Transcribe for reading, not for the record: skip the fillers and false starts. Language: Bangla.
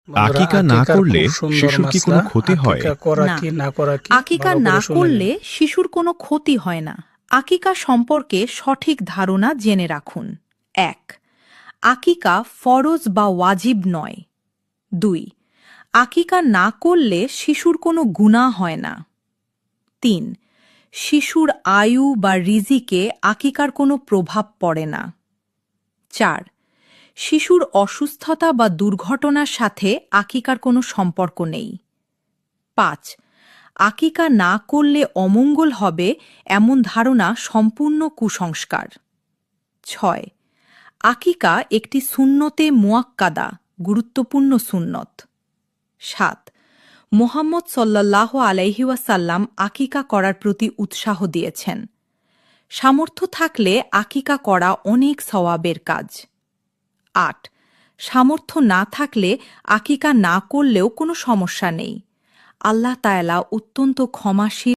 বন্ধুরা, আকিকা না আকিকার করলে খুব সুন্দর শিশুর কি মাসলা। কোনো ক্ষতি হয়? আকিকা করা না। কি না করা কি আকিকা ভালো না করে শুনে করলে নিন। শিশুর কোনো ক্ষতি হয় না। আকিকা সম্পর্কে সঠিক ধারণা জেনে রাখুন। ১. আকিকা ফরজ বা ওয়াজিব নয়। ২. আকিকা না করলে শিশুর কোনো গুনাহ হয় না। ৩. শিশুর আয়ু বা রিজিকে আকিকার কোনো প্রভাব পড়ে না। ৪. শিশুর অসুস্থতা বা দুর্ঘটনার সাথে আকিকার কোনো সম্পর্ক নেই। ৫. আকিকা না করলে অমঙ্গল হবে এমন ধারণা সম্পূর্ণ কুসংস্কার। ৬. আকিকা একটি সুন্নতে মুয়াক্কাদা, গুরুত্বপূর্ণ সুন্নত। ৭. মুহাম্মদ সাল্লাল্লাহু আলাইহি ওয়াসাল্লাম আকিকা করার প্রতি উৎসাহ দিয়েছেন। সামর্থ্য থাকলে আকিকা করা অনেক সওয়াবের কাজ। ৮. সামর্থ্য না থাকলে আকিকা না করলেও কোনো সমস্যা নেই। আল্লাহ তাআলা অত্যন্ত ক্ষমাশীল